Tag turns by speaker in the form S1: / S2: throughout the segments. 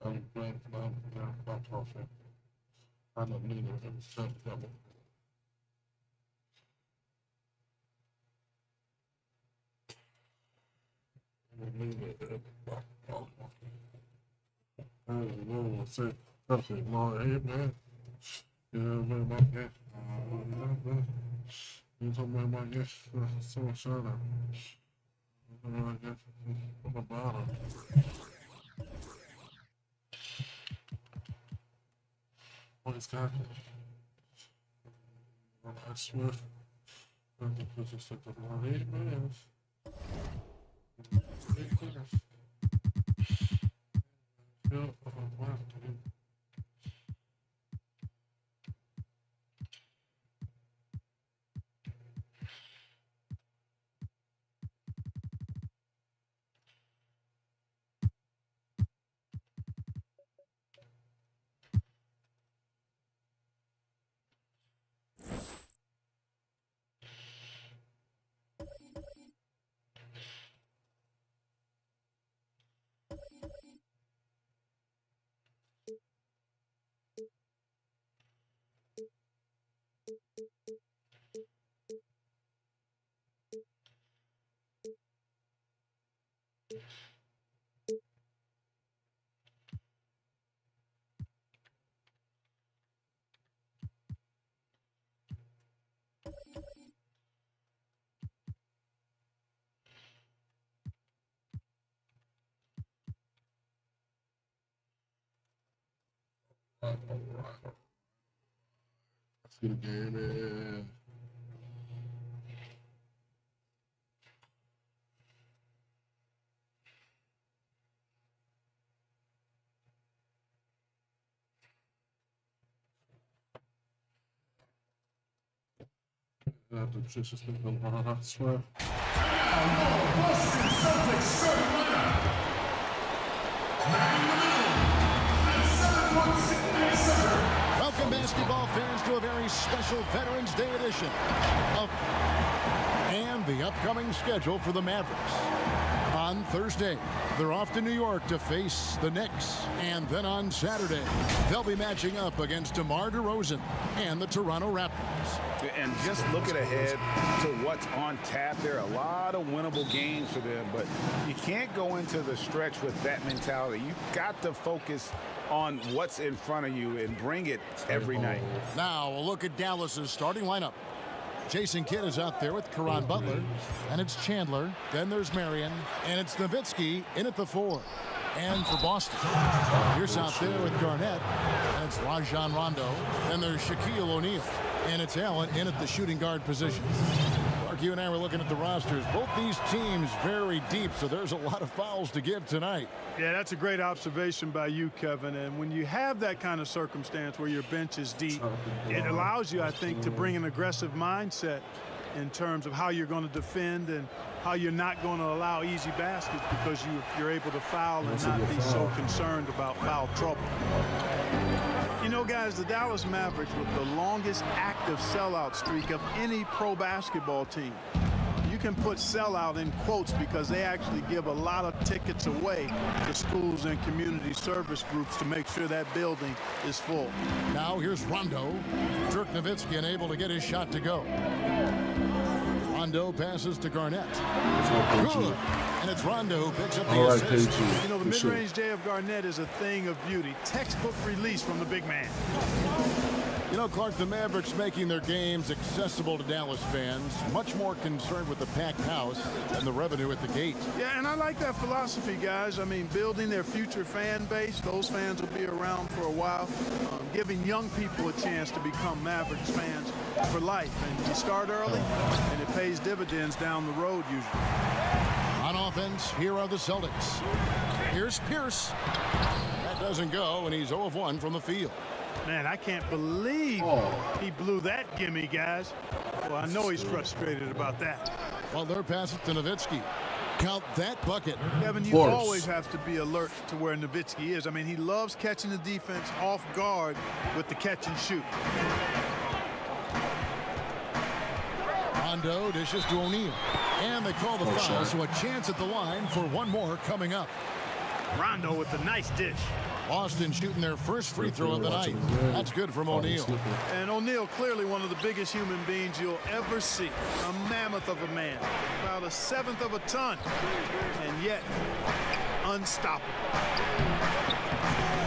S1: I'm glad I'm talking. I don't need it. It's tough trouble. I don't need it. I don't know what's it. Okay, Lord, amen. You know what I mean? My guess. You told me about this. So shut up. I guess I'm about it. Always got it. I swear. I think it's just like the Lord, amen. Feel wow, dude. Alright. Let's get a game in. The Patricia's been going on, I swear.
S2: Boston Celtics starting lineup. Man in the middle, at 7'6" center.
S3: Welcome, basketball fans, to a very special Veterans Day edition of and the upcoming schedule for the Mavericks. On Thursday, they're off to New York to face the Knicks. And then on Saturday, they'll be matching up against DeMar DeRozan and the Toronto Raptors.
S4: And just looking ahead to what's on tap, there are a lot of winnable games for them, but you can't go into the stretch with that mentality. You've got to focus on what's in front of you and bring it every night.
S3: Now, a look at Dallas's starting lineup. Jason Kidd is out there with Caron Butler, and it's Chandler. Then there's Marion, and it's Nowitzki in at the 4. And for Boston, Pierce out there with Garnett, and it's Rajon Rondo. Then there's Shaquille O'Neal, and it's Allen in at the shooting guard position. Mark, you and I were looking at the rosters. Both these teams very deep, so there's a lot of fouls to give tonight.
S5: Yeah, that's a great observation by you, Kevin. And when you have that kind of circumstance where your bench is deep, it allows you, I think, to bring an aggressive mindset in terms of how you're going to defend and how you're not going to allow easy baskets because you're able to foul and not be so concerned about foul trouble. You know, guys, the Dallas Mavericks with the longest active sellout streak of any pro basketball team. You can put sellout in quotes because they actually give a lot of tickets away to schools and community service groups to make sure that building is full.
S3: Now here's Rondo. Dirk Nowitzki unable to get his shot to go. Rondo passes to Garnett. Good. And it's Rondo who picks up the assist.
S5: You know, the mid-range J of Garnett is a thing of beauty. Textbook release from the big man.
S3: You know, Clark, the Mavericks making their games accessible to Dallas fans, much more concerned with the packed house and the revenue at the gate.
S5: Yeah, and I like that philosophy, guys. I mean, building their future fan base. Those fans will be around for a while. Giving young people a chance to become Mavericks fans for life. And you start early, and it pays dividends down the road usually.
S3: On offense, here are the Celtics. Here's Pierce. That doesn't go, and he's 0 of 1 from the field.
S5: Man, I can't believe he blew that gimme, guys. Well, I know he's frustrated about that.
S3: Well, they're passing to Nowitzki. Count that bucket.
S5: Kevin, you always have to be alert to where Nowitzki is. I mean, he loves catching the defense off guard with the catch and shoot.
S3: Rondo dishes to O'Neal. And they call the foul, so a chance at the line for one more coming up.
S5: Rondo with a nice dish.
S3: Boston shooting their first free throw of the night. That's good from O'Neal.
S5: And O'Neal, clearly one of the biggest human beings you'll ever see. A mammoth of a man. About 1/7 of a ton. And yet, unstoppable.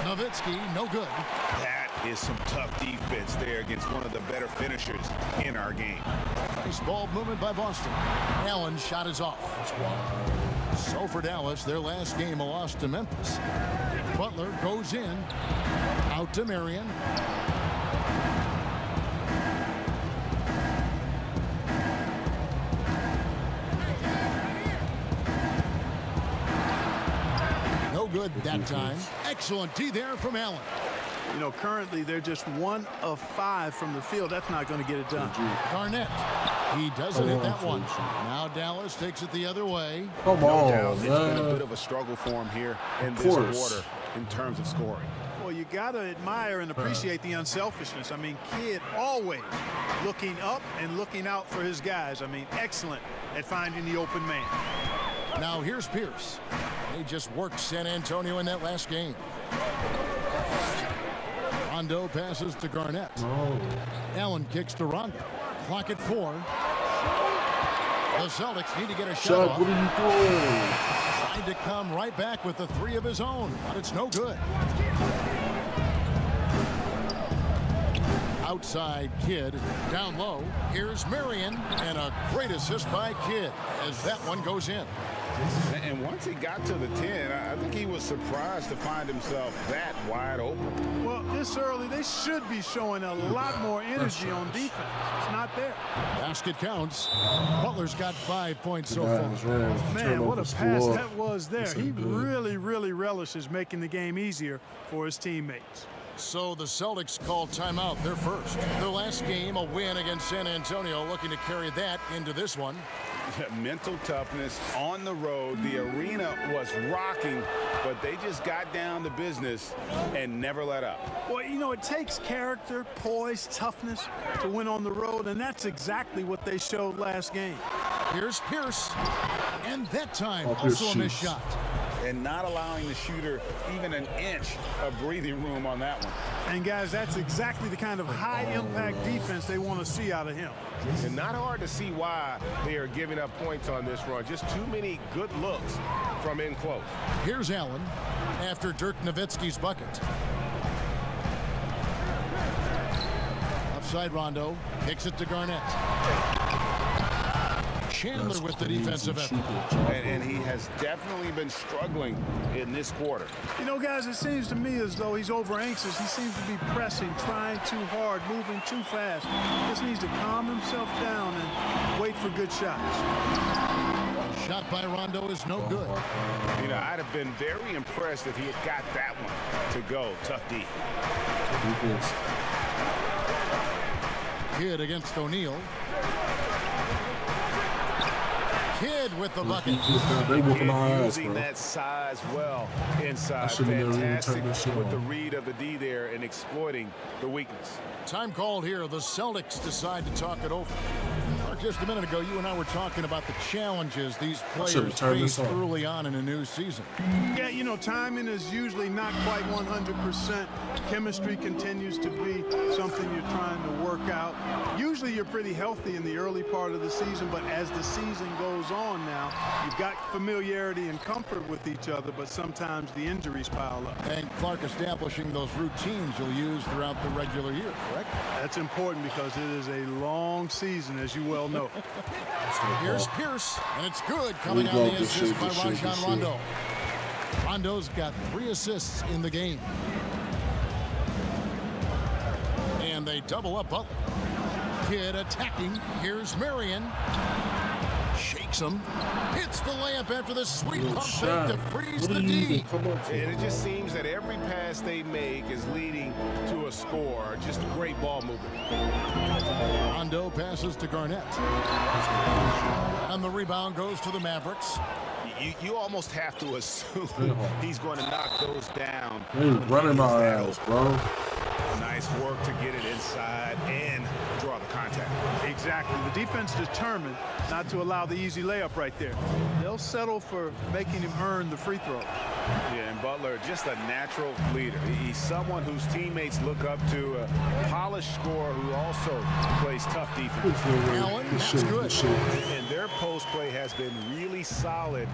S3: Nowitzki, no good.
S4: That is some tough defense there against one of the better finishers in our game.
S3: Nice ball movement by Boston. Allen's shot is off. So for Dallas, their last game a loss to Memphis. Butler goes in. Out to Marion. No good that time. Excellent D there from Allen.
S5: You know, currently they're just 1 of 5 from the field. That's not going to get it done.
S3: Garnett. He doesn't hit that one. Now Dallas takes it the other way.
S1: Come on,
S4: It's been a
S1: man.
S4: bit of a struggle for him here in this quarter in terms of scoring.
S5: Well, you got to admire and appreciate the unselfishness. I mean, Kidd always looking up and looking out for his guys. I mean, excellent at finding the open man.
S3: Now here's Pierce. They just worked San Antonio in that last game. Rondo passes to Garnett. Allen kicks to Rondo. Clock at 4. The Celtics need to get a shot off.
S1: What are you doing?
S3: Tried to come right back with the 3 of his own, but it's no good. Outside Kidd, down low. Here's Marion, and a great assist by Kidd as that one goes in.
S4: And once he got to the 10, I think he was surprised to find himself that wide open.
S5: Well, this early, they should be showing a lot more energy on defense. It's not there.
S3: Basket counts. Butler's got 5 points so far.
S5: Man, what a pass that was there. He really relishes making the game easier for his teammates.
S3: So the Celtics call timeout, their first. Their last game, a win against San Antonio, looking to carry that into this one.
S4: Mental toughness on the road. The arena was rocking, but they just got down to business and never let up.
S5: Well, you know, it takes character, poise, toughness to win on the road, and that's exactly what they showed last game.
S3: Here's Pierce, and that time also a missed shot.
S4: And not allowing the shooter even an inch of breathing room on that one.
S5: And guys, that's exactly the kind of high-impact defense they want to see out of him.
S6: And not hard to see why they are giving up points on this run. Just too many good looks from in close.
S3: Here's Allen after Dirk Nowitzki's bucket. Upside Rondo, kicks it to Garnett. Chandler with the defensive effort.
S4: And he has definitely been struggling in this quarter.
S5: You know, guys, it seems to me as though he's over anxious. He seems to be pressing, trying too hard, moving too fast. He just needs to calm himself down and wait for good shots.
S3: Shot by Rondo is no good.
S4: You know, I'd have been very impressed if he had got that one to go. Tough D.
S3: Kidd against O'Neal. Kidd with the bucket.
S1: They whooping our ass,
S4: Using
S1: bro.
S4: that size well inside.
S1: should've never even
S4: Fantastic
S1: turned this shit
S4: with the
S1: on.
S4: read of the D there and exploiting the weakness.
S3: Time called here. The Celtics decide to talk it over. Just a minute ago, you and I were talking about the challenges these players face early on in a new season.
S5: Yeah, you know, timing is usually not quite 100%. Chemistry continues to be something you're trying to work out. Usually you're pretty healthy in the early part of the season, but as the season goes on now, you've got familiarity and comfort with each other, but sometimes the injuries pile up.
S3: And Clark establishing those routines you'll use throughout the regular year, correct?
S5: That's important because it is a long season, as you well know.
S3: Here's Pierce, and it's good coming on the assist by Rajon Rondo. Rondo's got 3 assists in the game. And they double up Butler. Kidd attacking. Here's Marion. Shakes him. Hits the layup after the sweet pump fake to freeze the D.
S6: And it just seems that every pass they make is leading to a score. Just great ball movement.
S3: Rondo passes to Garnett. And the rebound goes to the Mavericks.
S4: You almost have to assume he's going to knock those down.
S1: They running our ass, bro.
S4: Nice work to get it inside and draw the contact.
S5: Exactly. The defense determined not to allow the easy layup right there. They'll settle for making him earn the free throws.
S4: Yeah, and Butler, just a natural leader. He's someone whose teammates look up to, a polished scorer who also plays tough defense.
S3: Allen, that's good.
S4: And their post play has been really solid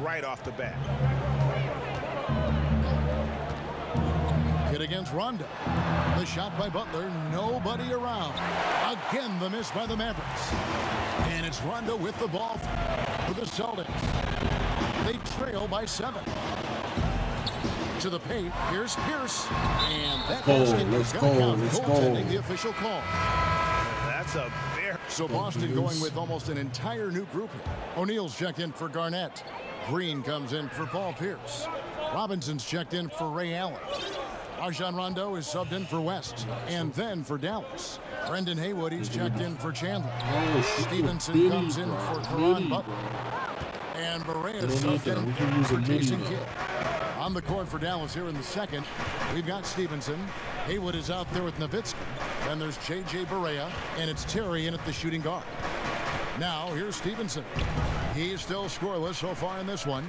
S4: right off the bat.
S3: Hit against Rondo. The shot by Butler, nobody around. Again, the miss by the Mavericks. And it's Rondo with the ball for the Celtics. They trail by 7. To the paint, here's Pierce. And that basket is going to count. Goaltending the official call.
S4: That's a very...
S3: So Boston going with almost an entire new group here. O'Neal's checked in for Garnett. Green comes in for Paul Pierce. Robinson's checked in for Ray Allen. Rajon Rondo is subbed in for West. And then for Dallas, Brendan Haywood, he's checked in for Chandler. Stevenson comes in for Caron Butler. And Barea subbed in for Jason Kidd. On the court for Dallas here in the second, we've got Stevenson. Haywood is out there with Nowitzki. Then there's J.J. Barea, and it's Terry in at the shooting guard. Now, here's Stevenson. He's still scoreless so far in this one.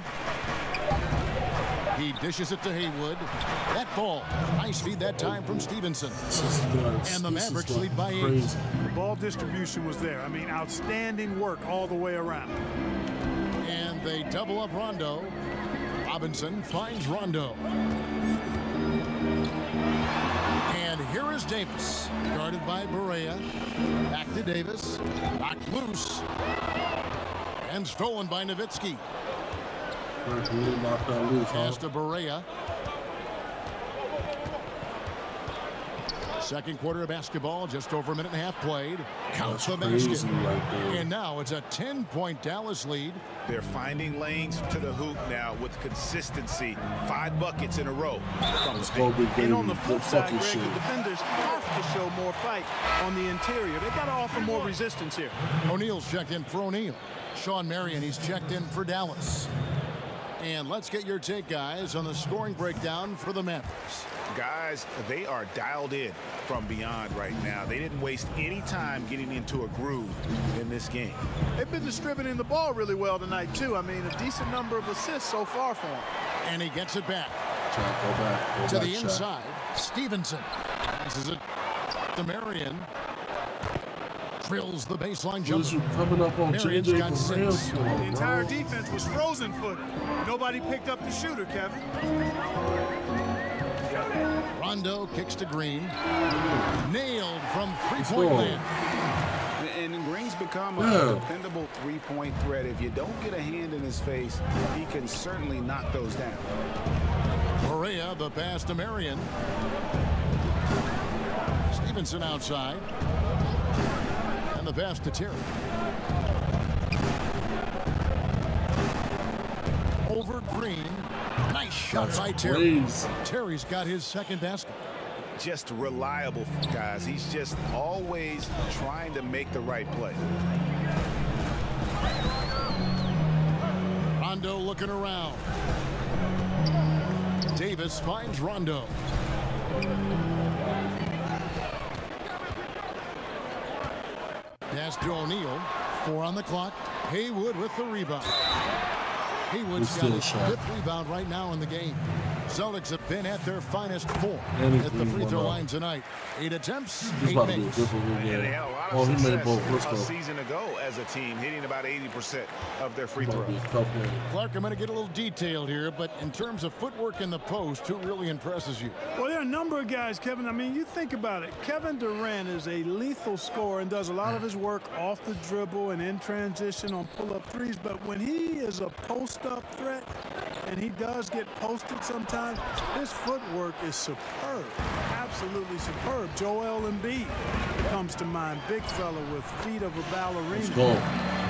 S3: He dishes it to Haywood. That ball, nice feed that time from Stevenson. And the Mavericks lead by 8.
S5: The ball distribution was there. I mean, outstanding work all the way around.
S3: And they double up Rondo. Robinson finds Rondo. And here is Davis, guarded by Barea. Back to Davis. Knocked loose. And stolen by Nowitzki. Pass to Barea. Second quarter of basketball, just over a minute and a half played. Counts the basket. And now it's a 10-point Dallas lead.
S4: They're finding lanes to the hoop now with consistency. 5 buckets in a row.
S5: And on the flip side, Greg, the defenders have to show more fight on the interior. They've got to offer more resistance here.
S3: O'Neal's checked in for O'Neal. Sean Marion, he's checked in for Dallas. And let's get your take, guys, on the scoring breakdown for the Mavericks.
S4: Guys, they are dialed in from beyond right now. They didn't waste any time getting into a groove in this game.
S5: They've been distributing the ball really well tonight, too. I mean, a decent number of assists so far for them.
S3: And he gets it back.
S1: Go back,
S3: To the inside, Stevenson. Passes it to Marion. Drills the baseline jumper.
S1: Coming up on
S3: Marion's got 6.
S5: The entire defense was frozen footed. Nobody picked up the shooter, Kevin.
S3: Rondo kicks to Green. Nailed from three-point land.
S4: And Green's become a dependable three-point threat. If you don't get a hand in his face, he can certainly knock those down.
S3: Barea, the pass to Marion. Stevenson outside. And the pass to Terry. Over Green. Nice shot by Terry. Terry's got his second basket.
S4: Just reliable, guys. He's just always trying to make the right play.
S3: Rondo looking around. Davis finds Rondo. Pass to O'Neal. 4 on the clock. Haywood with the rebound. Haywood's got his 5th rebound right now in the game. Celtics have been at their finest 4 at the free throw line tonight. 8 attempts, 8 makes.
S4: And they had a lot of success a season ago as a team, hitting about 80% of their free throws.
S3: Clark, I'm going to get a little detailed here, but in terms of footwork in the post, who really impresses you?
S5: Well, there are a number of guys, Kevin. I mean, you think about it. Kevin Durant is a lethal scorer and does a lot of his work off the dribble and in transition on pull-up threes. But when he is a post-up threat, and he does get posted sometimes, his footwork is superb, absolutely superb. Joel Embiid comes to mind, big fella with feet of a ballerina.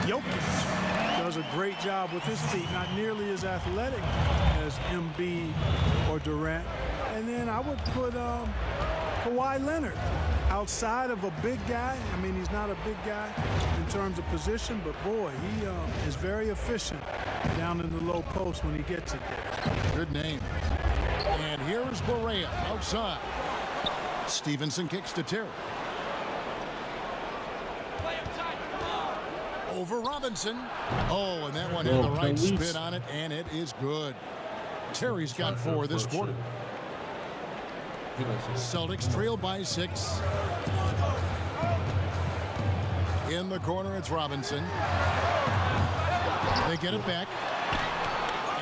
S5: Jokic does a great job with his feet, not nearly as athletic as Embiid or Durant. And then I would put Kawhi Leonard outside of a big guy. I mean, he's not a big guy in terms of position, but boy, he is very efficient down in the low post when he gets it there.
S3: Good name. And here's Berea outside. Stevenson kicks to Terry. Over Robinson. Oh, and that one had the right spin on it, and it is good. Terry's got 4 this quarter. Celtics trail by 6. In the corner, it's Robinson. They get it back.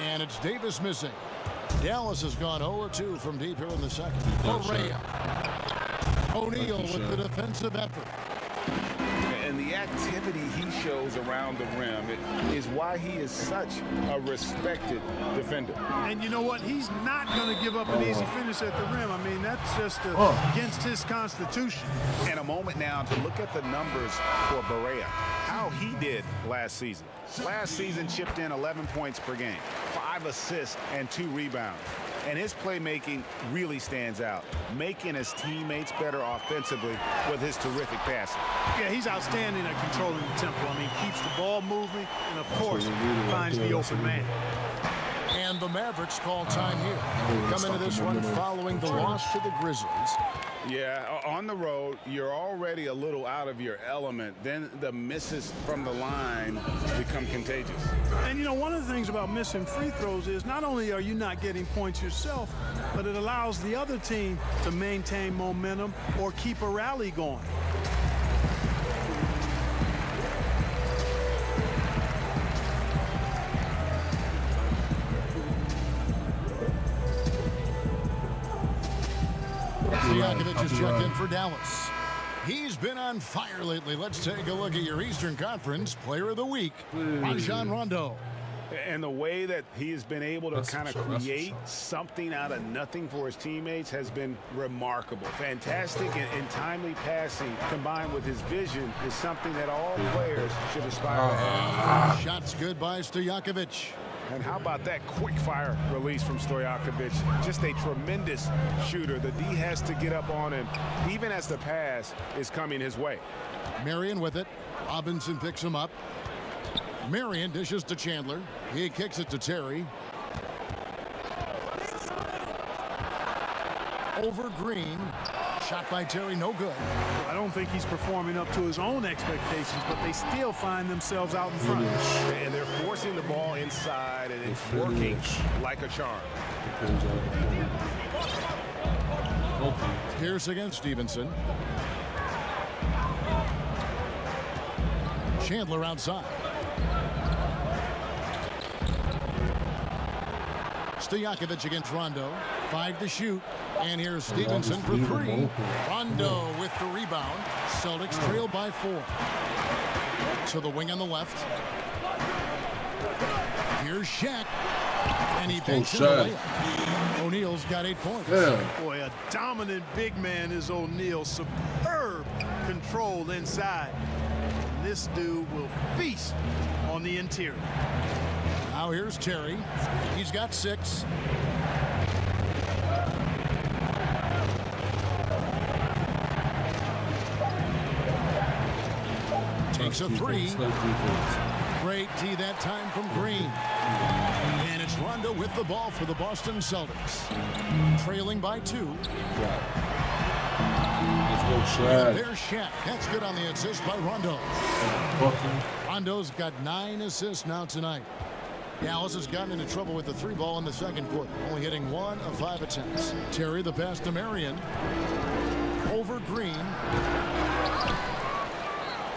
S3: And it's Davis missing. Dallas has gone 0-2 from deep here in the second. Berea. O'Neal with the defensive effort.
S4: And the activity he shows around the rim is why he is such a respected defender.
S5: And you know what? He's not going to give up an easy finish at the rim. I mean, that's just against his constitution.
S4: And a moment now to look at the numbers for Berea. How he did last season. Last season chipped in 11 points per game, 5 assists, and 2 rebounds. And his playmaking really stands out, making his teammates better offensively with his terrific passing.
S5: Yeah, he's outstanding at controlling the tempo. I mean, keeps the ball moving, and of course, finds the open man.
S3: And the Mavericks call time here. Come into this one following the loss to the Grizzlies.
S4: Yeah, on the road, you're already a little out of your element. Then the misses from the line become contagious.
S5: And, you know, one of the things about missing free throws is not only are you not getting points yourself, but it allows the other team to maintain momentum or keep a rally going.
S3: Stojakovic has checked in for Dallas. He's been on fire lately. Let's take a look at your Eastern Conference Player of the Week, Rajon Rondo.
S4: And the way that he has been able to kind of create something out of nothing for his teammates has been remarkable. Fantastic and timely passing combined with his vision is something that all players should aspire to have.
S3: Shots good by Stojakovic.
S4: And how about that quick fire release from Stojakovic? Just a tremendous shooter. The D has to get up on him even as the pass is coming his way.
S3: Marion with it. Robinson picks him up. Marion dishes to Chandler. He kicks it to Terry. Over Green. Shot by Terry, no good.
S5: I don't think he's performing up to his own expectations, but they still find themselves out in front.
S4: And they're forcing the ball inside, and it's working like a charm.
S3: Pierce against Stevenson. Chandler outside. Stojakovic against Rondo. 5 to shoot. And here's Stevenson for 3. Rondo with the rebound. Celtics trail by 4. To the wing on the left. Here's Shaq. And he banks in the layup. O'Neal's got 8 points.
S5: Boy, a dominant big man is O'Neal. Superb control inside. This dude will feast on the interior.
S3: Now here's Terry. He's got 6. Takes a 3. Great D that time from Green. And it's Rondo with the ball for the Boston Celtics. Trailing by 2. There's Shaq. That's good on the assist by Rondo. Rondo's got 9 assists now tonight. Dallas has gotten into trouble with the 3 ball in the second quarter, only hitting 1 of 5 attempts. Terry the pass to Marion. Over Green.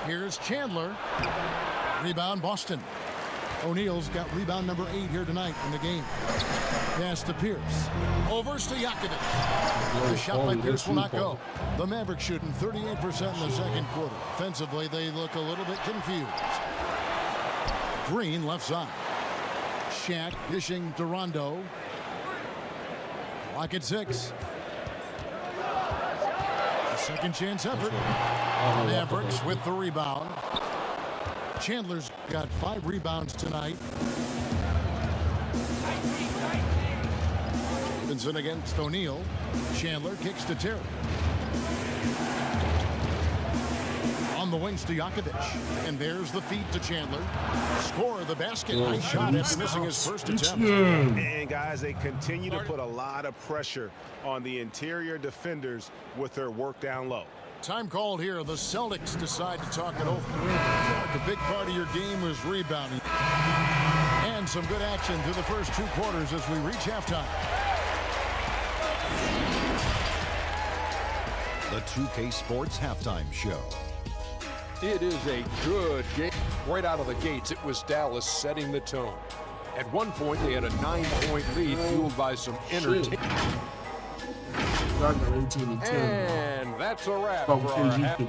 S3: Here's Chandler. Rebound Boston. O'Neal's got rebound number 8 here tonight in the game. Pass to Pierce. Over Stojakovic. The shot by Pierce will not go. The Mavericks shooting 38% in the second quarter. Offensively, they look a little bit confused. Green left side. Shaq dishing to Rondo. Clock at 6. A second chance effort. Mavericks with the rebound. Chandler's got 5 rebounds tonight. Stevenson against O'Neal. Chandler kicks to Terry. On the wings to Jakovic. And there's the feed to Chandler. Score the basket. Nice shot after missing his first attempt.
S4: And guys, they continue to put a lot of pressure on the interior defenders with their work down low.
S3: Time called here. The Celtics decide to talk it over. A big part of your game was rebounding. And some good action through the first 2 quarters as we reach halftime.
S7: The 2K Sports Halftime Show.
S8: It is a good game. Right out of the gates, it was Dallas setting the tone. At one point, they had a 9-point lead fueled by some entertainment. And that's a wrap for our half.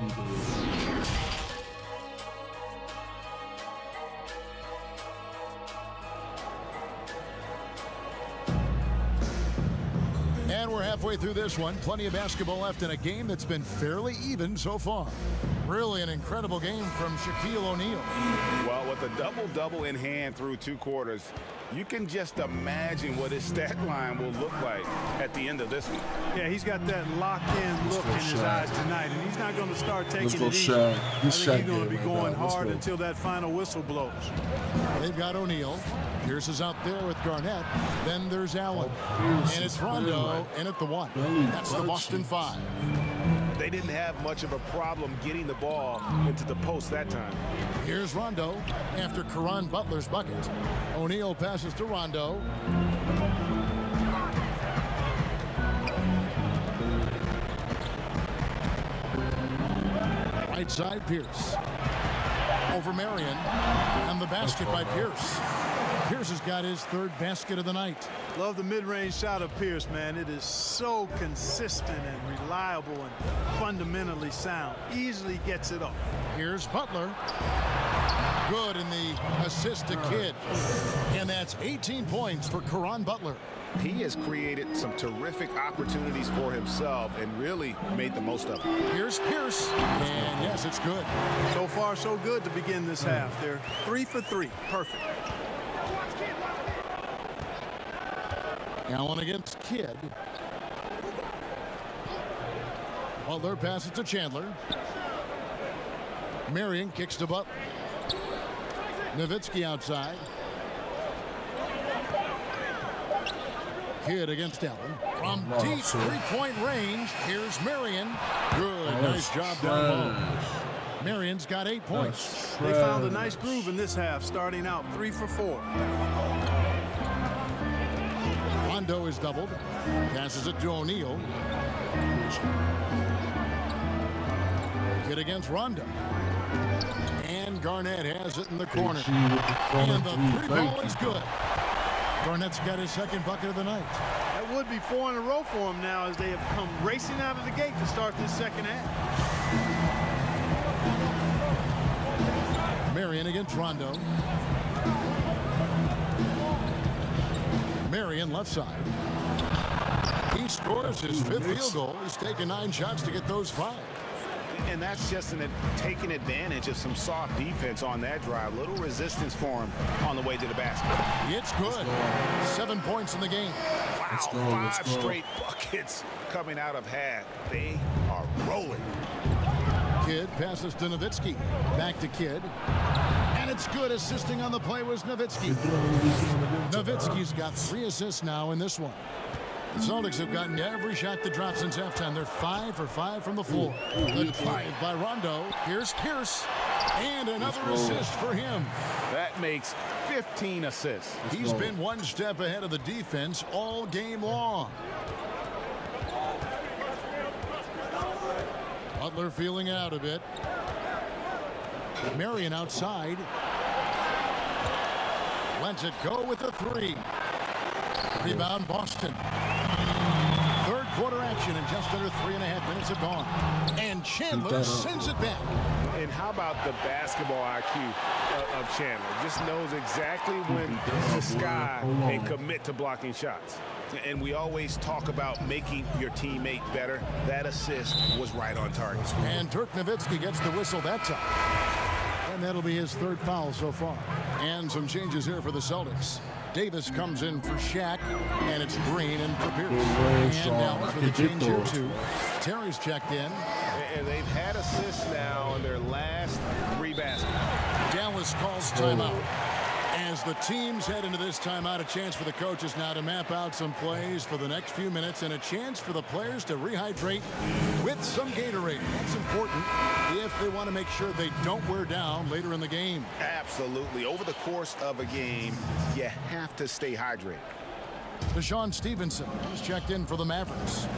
S3: And we're halfway through this one. Plenty of basketball left in a game that's been fairly even so far. Really an incredible game from Shaquille O'Neal.
S4: Well, with a double-double in hand through 2 quarters, you can just imagine what his stat line will look like at the end of this one.
S5: Yeah, he's got that locked-in look in his eyes tonight, and he's not going to start taking it easy.
S1: Shaq.
S5: I think he's going to be going hard until that final whistle blows.
S3: They've got O'Neal. Pierce is out there with Garnett. Then there's Allen. And it's Rondo in at the 1. That's the Boston 5.
S4: They didn't have much of a problem getting the ball into the post that time.
S3: Here's Rondo after Caron Butler's bucket. O'Neal passes to Rondo. Right side, Pierce. Over Marion. And the basket by Pierce. Pierce has got his 3rd basket of the night.
S5: Love the mid-range shot of Pierce, man. It is so consistent and reliable and fundamentally sound. Easily gets it up.
S3: Here's Butler. Good in the assist to Kidd. And that's 18 points for Caron Butler.
S4: He has created some terrific opportunities for himself and really made the most of it.
S3: Here's Pierce. And yes, it's good.
S5: So far, so good to begin this half. They're 3 for 3. Perfect.
S3: Allen against Kidd. Butler passes to Chandler. Marion kicks to Butler. Nowitzki outside. Kidd against Allen. From deep 3-point range, here's Marion. Good, nice job down low. Marion's got 8 points.
S5: They found a nice groove in this half, starting out 3 for 4.
S3: Rondo is doubled. Passes it to O'Neal. Kidd against Rondo. And Garnett has it in the corner. And the 3-ball is good. Garnett's got his 2nd bucket of the night.
S5: That would be 4 in a row for him now as they have come racing out of the gate to start this second half.
S3: Marion against Rondo. Marion left side. He scores his 5th field goal. He's taken 9 shots to get those 5.
S4: And that's just taking advantage of some soft defense on that drive. Little resistance for him on the way to the basket.
S3: It's good. 7 points in the game.
S4: Wow, 5 straight buckets coming out of half. They are rolling.
S3: Kidd passes to Nowitzki. Back to Kidd. And it's good. Assisting on the play was Nowitzki. Nowitzki's got 3 assists now in this one. The Celtics have gotten every shot that dropped since halftime. They're 5 for 5 from the floor. The drive by Rondo. Here's Pierce. And another assist for him.
S4: That makes 15 assists.
S3: He's been 1 step ahead of the defense all game long. Butler feeling out a bit. Marion outside. Lets it go with a 3. Rebound Boston. 3rd quarter action and just under 3.5 minutes have gone. And Chandler sends it back.
S4: And how about the basketball IQ of Chandler? Just knows exactly when to sky and commit to blocking shots. And we always talk about making your teammate better. That assist was right on target.
S3: And Dirk Nowitzki gets the whistle that time. And that'll be his 3rd foul so far. And some changes here for the Celtics. Davis comes in for Shaq, and it's Green in for Pierce. And Dallas with a change here, too. Terry's checked in.
S6: And they've had assists now in their last 3 baskets.
S3: Dallas calls timeout. As the teams head into this timeout, a chance for the coaches now to map out some plays for the next few minutes and a chance for the players to rehydrate with some Gatorade. That's important if they want to make sure they don't wear down later in the game.
S4: Absolutely. Over the course of a game, you have to stay hydrated.
S3: Deshaun Stevenson is checked in for the Mavericks.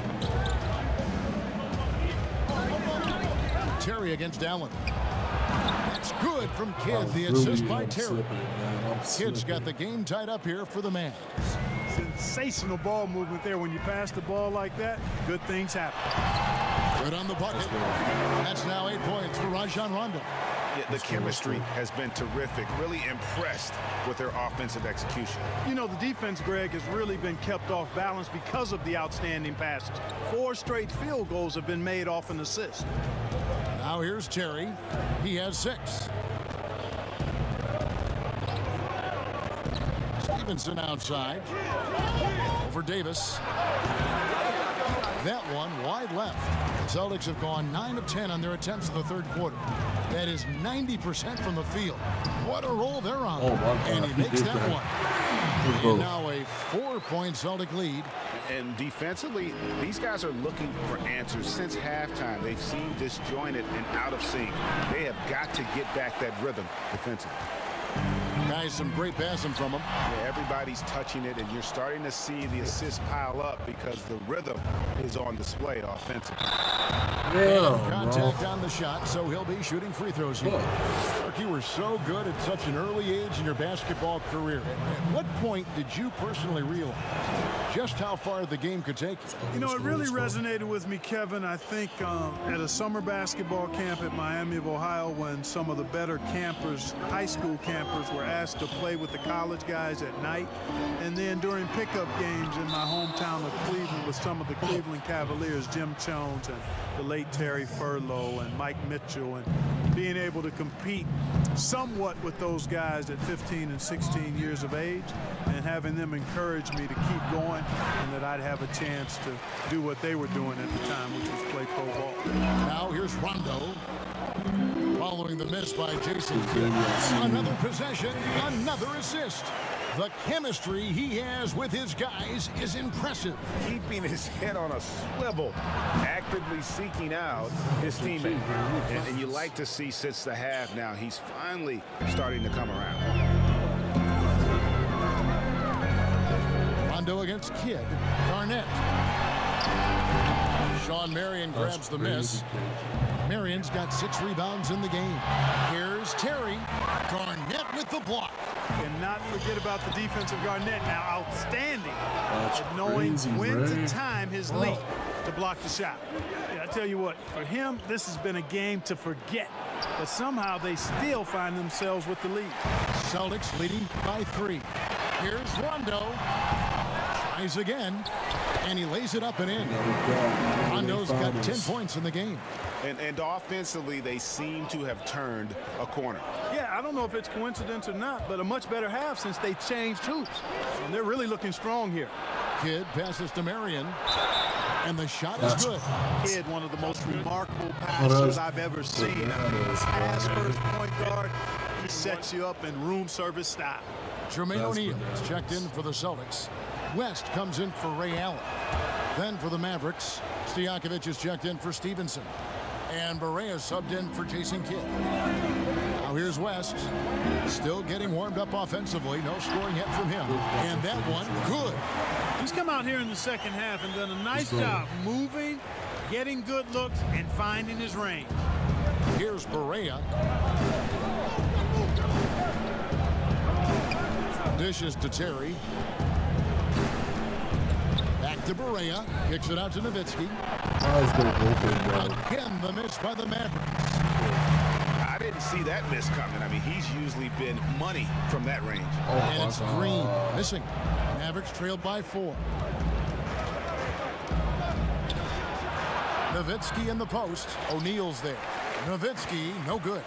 S3: Terry against Allen. That's good from Kidd. The assist by Terry. Kidd's got the game tied up here for the Mavs.
S5: Sensational ball movement there. When you pass the ball like that, good things happen.
S3: Good on the bucket. That's now 8 points for Rajon Rondo.
S4: Yeah, the chemistry has been terrific. Really impressed with their offensive execution.
S5: You know, the defense, Greg, has really been kept off balance because of the outstanding passes. 4 straight field goals have been made off an assist.
S3: Now here's Terry. He has 6. Stevenson outside. Over Davis. That one wide left. The Celtics have gone 9 of 10 on their attempts in the third quarter. That is 90% from the field. What a roll they're on. And he makes that one. And now a 4-point Celtic lead.
S4: And defensively, these guys are looking for answers since halftime. They've seemed disjointed and out of sync. They have got to get back that rhythm defensively.
S3: Guys, some great passing from him.
S4: Yeah, everybody's touching it, and you're starting to see the assists pile up because the rhythm is on display offensively.
S3: Contact on the shot, so he'll be shooting free throws here. Kirk, you were so good at such an early age in your basketball career. At what point did you personally realize just how far the game could take you?
S5: You know, it really resonated with me, Kevin, I think at a summer basketball camp at Miami of Ohio when some of the better campers, high school campers, were asked to play with the college guys at night. And then during pickup games in my hometown of Cleveland with some of the Cleveland Cavaliers, Jim Jones and the late Terry Furlow and Mike Mitchell, and being able to compete somewhat with those guys at 15 and 16 years of age and having them encourage me to keep going and that I'd have a chance to do what they were doing at the time, which was play pro ball.
S3: Now here's Rondo. Following the miss by Jason Kidd. Another possession, another assist. The chemistry he has with his guys is impressive.
S4: Keeping his head on a swivel, actively seeking out his teammate. And you like to see since the half now, he's finally starting to come around.
S3: Rondo against Kidd. Garnett. Sean Marion grabs the miss. Marion's got 6 rebounds in the game. Here's Terry. Garnett with the block.
S5: Cannot forget about the defensive Garnett now. Outstanding at knowing when to time his lead to block the shot. Yeah, I tell you what, for him, this has been a game to forget. But somehow they still find themselves with the lead.
S3: Celtics leading by 3. Here's Rondo. Tries again. And he lays it up and in. Rondo's got 10 points in the game.
S4: And offensively, they seem to have turned a corner.
S5: Yeah, I don't know if it's coincidence or not, but a much better half since they changed hoops. And they're really looking strong here.
S3: Kidd passes to Marion. And the shot is good.
S5: Kidd, one of the most remarkable passers I've ever seen. Pass first point guard, he sets you up in room service style.
S3: Jermaine O'Neal is checked in for the Celtics. West comes in for Ray Allen. Then for the Mavericks, Stojakovic is checked in for Stevenson. And Barea subbed in for Jason Kidd. Now here's West. Still getting warmed up offensively. No scoring yet from him. And that one, good.
S5: He's come out here in the second half and done a nice job moving, getting good looks, and finding his range.
S3: Here's Barea. Dishes to Terry. Back to Barea. Kicks it out to Nowitzki. Again, the miss by the Mavericks.
S4: I didn't see that miss coming. I mean, he's usually been money from that range.
S3: And it's Green missing. Mavericks trailed by 4. Nowitzki in the post. O'Neal's there. Nowitzki, no good.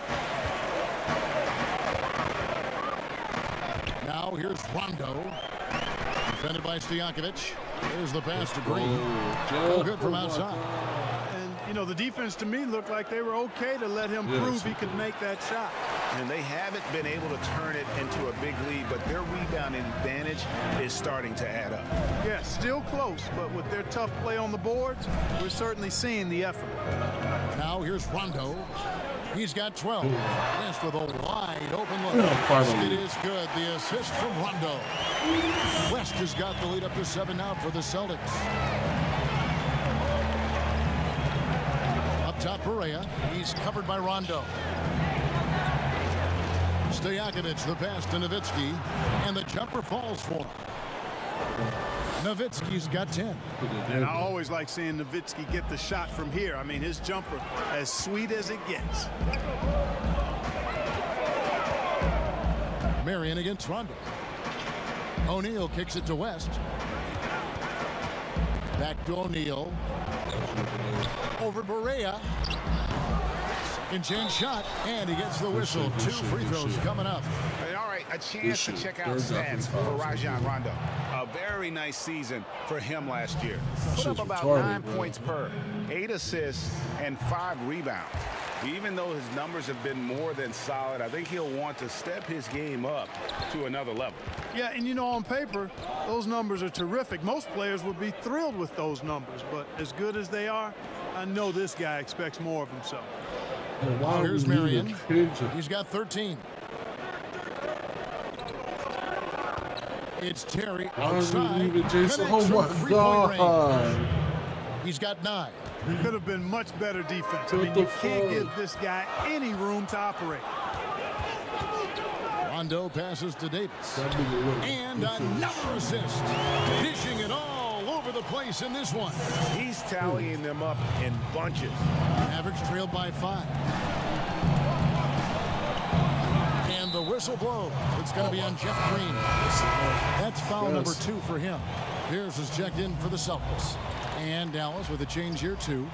S3: Now Now here's Rondo. Defended by Stojakovic. There's the pass to Green. No good from outside.
S5: And, you know, the defense to me looked like they were okay to let him prove he could make that shot.
S4: And they haven't been able to turn it into a big lead, but their rebounding advantage is starting to add up.
S5: Yeah, still close, but with their tough play on the boards, we're certainly seeing the effort.
S3: Now here's Rondo. He's got 12. West with a wide open look. It is good. The assist from Rondo. West has got the lead up to 7 now for the Celtics. Up top, Perea. He's covered by Rondo. Stojakovic, the pass to Nowitzki, and the jumper falls for him. Nowitzki's got 10.
S5: And I always like seeing Nowitzki get the shot from here. I mean, his jumper as sweet as it gets.
S3: Marion against Rondo. O'Neal kicks it to West. Back to O'Neal. Over Perea. Second chance shot, and he gets the whistle. 2 free throws coming up.
S4: All right, a chance to check out stats for Rajon Rondo. A very nice season for him last year. Put up about 9 points per, 8 assists, and 5 rebounds. Even though his numbers have been more than solid, I think he'll want to step his game up to another level.
S5: Yeah, and you know, on paper, those numbers are terrific. Most players would be thrilled with those numbers, but as good as they are, I know this guy expects more of himself.
S3: Here's Marion. He's got 13. It's Terry outside.
S1: Oh my God.
S3: He's got 9.
S5: Could have been much better defense. I mean, you can't give this guy any room to operate.
S3: Rondo passes to Davis. And another assist. Dishing it all over the place in this one.
S4: He's tallying them up in bunches.
S3: Mavericks trailed by 5. And the whistle blows. It's going to be on Jeff Green. That's foul number 2 for him. Pierce is checked in for the Celtics. And Dallas with a change here, too.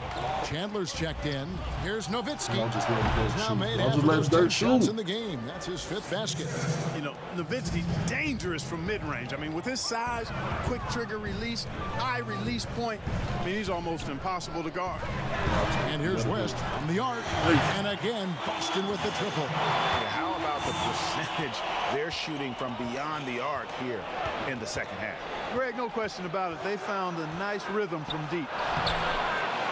S3: Chandler's checked in. Here's Nowitzki. He's now made half of those 10 shots in the game. That's his 5th basket.
S5: You know, Nowitzki's dangerous from mid-range. I mean, with his size, quick trigger release, high release point, I mean, he's almost impossible to guard.
S3: And here's West from the arc. And again, Boston with the triple.
S4: Yeah, how about the percentage they're shooting from beyond the arc here in the second half?
S5: Greg, no question about it. They found a nice rhythm from deep.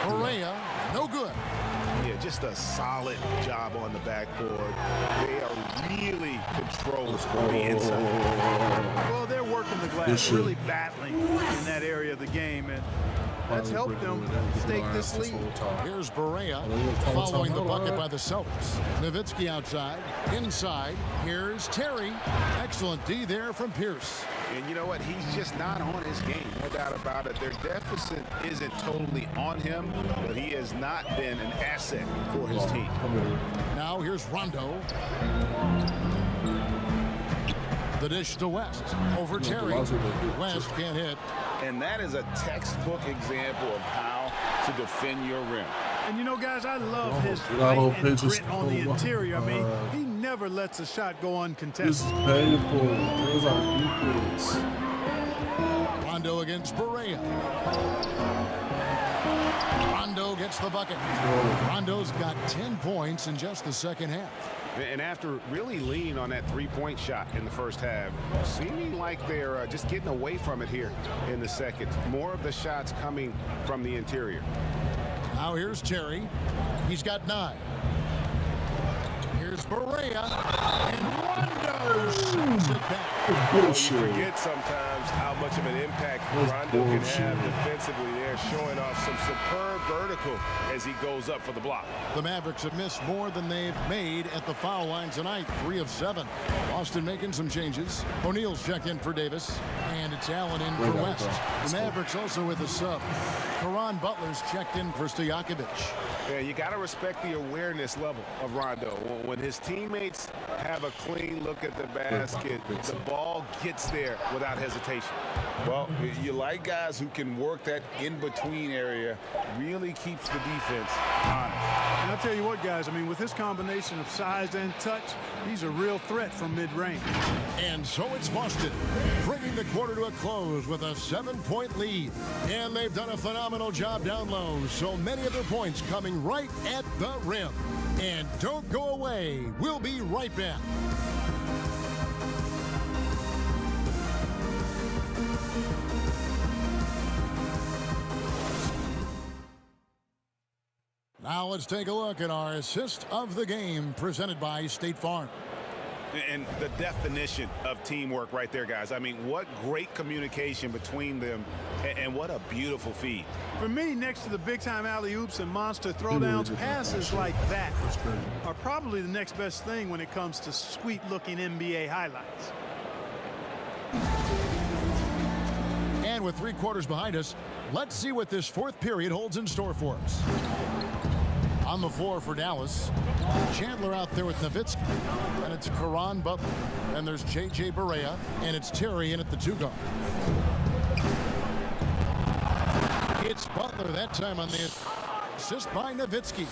S3: Perea, no good.
S4: Yeah, just a solid job on the backboard. They are really controlled on the inside.
S5: Well, they're working the glass, really battling in that area of the game, and that's helped them stake this lead.
S3: Here's Perea following the bucket by the Celtics. Nowitzki outside, inside. Here's Terry. Excellent D there from Pierce.
S4: And you know what? He's just not on his game, no doubt about it. Their deficit isn't totally on him, but he has not been an asset for his team.
S3: Now here's Rondo. The dish to West. Over Terry. West can't hit.
S4: And that is a textbook example of how to defend your rim.
S5: And you know, guys, I love his fight and grit on the interior. I mean, he never lets a shot go uncontested.
S1: This is painful. Those are defense.
S3: Rondo against Perea. Rondo gets the bucket. Rondo's got 10 points in just the second half.
S4: And after really leaning on that three-point shot in the first half, seeming like they're just getting away from it here in the second. More of the shots coming from the interior.
S3: Now here's Terry. He's got 9. Here's Perea. And Rondo shoots it back.
S6: You forget sometimes how much of an impact Rondo can have defensively there, showing off some superb vertical as he goes up for the block.
S3: The Mavericks have missed more than they've made at the foul line tonight. 3 of 7. Boston making some changes. O'Neal's checked in for Davis. And It's Allen in for West. The Mavericks also with a sub. Caron Butler's checked in for Stojakovic.
S6: Yeah, you got to respect the awareness level of Rondo. When his teammates have a clean look at the basket, the ball gets there without hesitation. Well, you like guys who can work that in-between area, really keeps the defense honest.
S5: And I'll tell you what, guys, I mean, with his combination of size and touch, he's a real threat from mid-range.
S3: And so it's Boston, bringing the quarter to a close with a 7-point lead. And they've done a phenomenal job down low, so many of their points coming right at the rim. And don't go away. We'll be right back. Now let's take a look at our assist of the game presented by State Farm.
S4: And the definition of teamwork right there, guys. I mean, what great communication between them, and what a beautiful feed.
S5: For me, next to the big-time alley-oops and monster throwdowns, passes like that are probably the next best thing when it comes to sweet-looking NBA highlights.
S3: And with 3 quarters behind us, let's see what this fourth period holds in store for us. On the floor for Dallas, Chandler out there with Nowitzki, and it's Caron Butler, and there's J.J. Barea, and it's Terry in at the 2-guard. It's Butler that time on the assist by Nowitzki,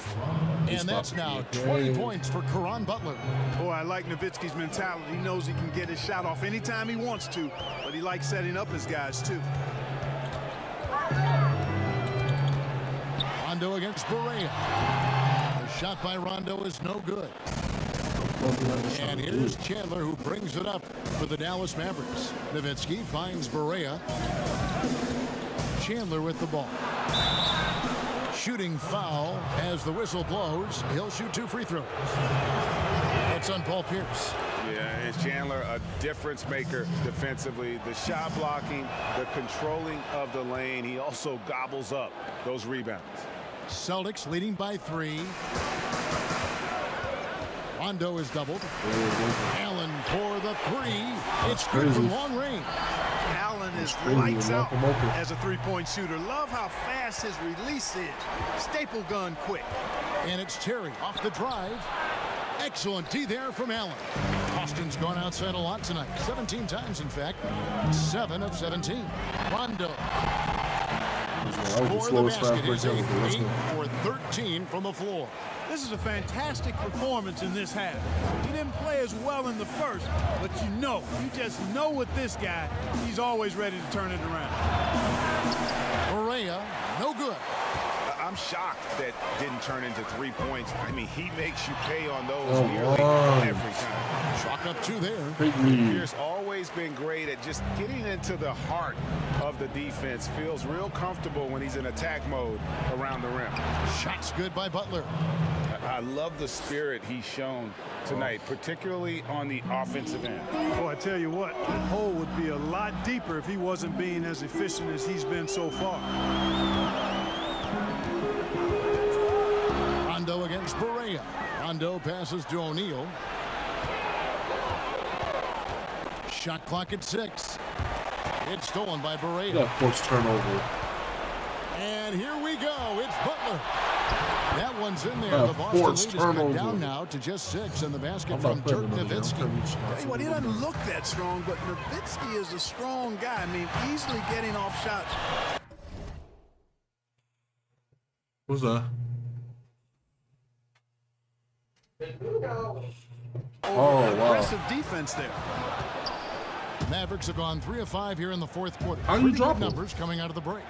S3: and that's now 20 points for Caron Butler.
S5: Boy, I like Nowitzki's mentality. He knows he can get his shot off anytime he wants to, but he likes setting up his guys too.
S3: Rondo against Barea. The shot by Rondo is no good. And here's Chandler, who brings it up for the Dallas Mavericks. Nowitzki finds Barea. Chandler with the ball. Shooting foul as the whistle blows. He'll shoot 2 free throws. That's on Paul Pierce.
S4: Yeah, and Chandler, a difference maker defensively. The shot blocking, the controlling of the lane. He also gobbles up those rebounds.
S3: Celtics leading by 3. Rondo is doubled. Allen for the 3. It's good from long range.
S5: Allen is lights out as a three-point shooter. Love how fast his release is. Staple gun quick.
S3: And it's Terry off the drive. Excellent D there from Allen. Austin's gone outside a lot tonight. 17 times, in fact. 7 of 17. Rondo. For the basket is 8 for 13 from the floor.
S5: This is a fantastic performance in this half. He didn't play as well in the first, but you just know with this guy, he's always ready to turn it around.
S3: Barea, no good.
S4: I'm shocked that didn't turn into 3 points. I mean, he makes you pay on those nearly every time.
S3: Chalk up 2 there.
S4: Pierce always been great at just getting into the heart of the defense. Feels real comfortable when he's in attack mode around the rim.
S3: Shots good by Butler.
S4: I love the spirit he's shown tonight, particularly on the offensive end.
S5: Oh, I tell you what, the hole would be a lot deeper if he wasn't being as efficient as he's been so far.
S3: Rondo against Barea. Rondo passes to O'Neal. Shot clock at 6. It's stolen by Barea.
S1: That forced turnover.
S3: And here we go. It's Butler. That one's in there. The Boston lead is cut down now to just 6, and the basket from Dirk Nowitzki.
S5: Tell you what, he doesn't look that strong, but Nowitzki is a strong guy. I mean, easily getting off shots.
S1: What's that?
S5: Oh, wow. Aggressive defense there.
S3: Mavericks have gone 3 of 5 here in the fourth quarter.
S1: How you drop
S3: numbers coming out of the break.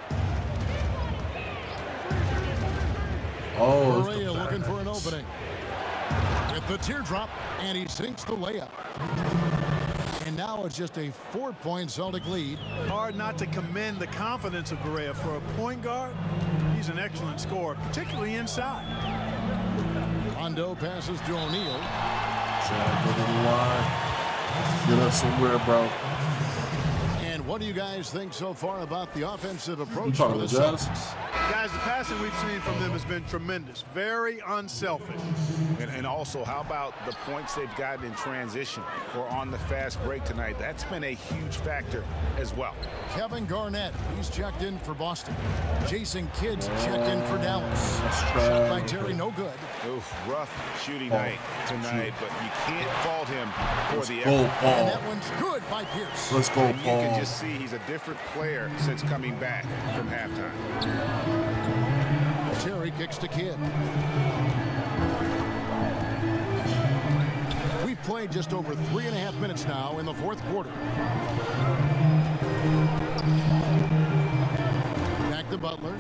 S1: Oh,
S3: Barea looking for an opening. With the teardrop, and he sinks the layup. And now it's just a 4-point Celtic lead.
S5: Hard not to commend the confidence of Barea. For a point guard, he's an excellent scorer, particularly inside.
S3: Rondo passes to O'Neal.
S1: Get us somewhere, bro.
S3: And what What do you guys think so far about the offensive approach
S1: talking
S3: for the
S1: to Jazz?
S3: Celtics?
S5: Guys, the passing we've seen from them has been tremendous. Very unselfish.
S4: And also, how about the points they've gotten in transition or on the fast break tonight? That's been a huge factor as well.
S3: Kevin Garnett, he's checked in for Boston. Jason Kidd's checked in for Dallas. Shot by Terry, no good.
S4: Oof, rough shooting night tonight, but you can't fault him for the
S1: Go,
S4: effort.
S3: And
S1: Paul.
S3: that one's good by Pierce.
S1: Let's go,
S4: And you can
S1: Paul.
S4: just see he's a different player since coming back from halftime.
S3: Terry kicks to Kidd. We've played just over 3.5 minutes now in the fourth quarter. Back to Butler.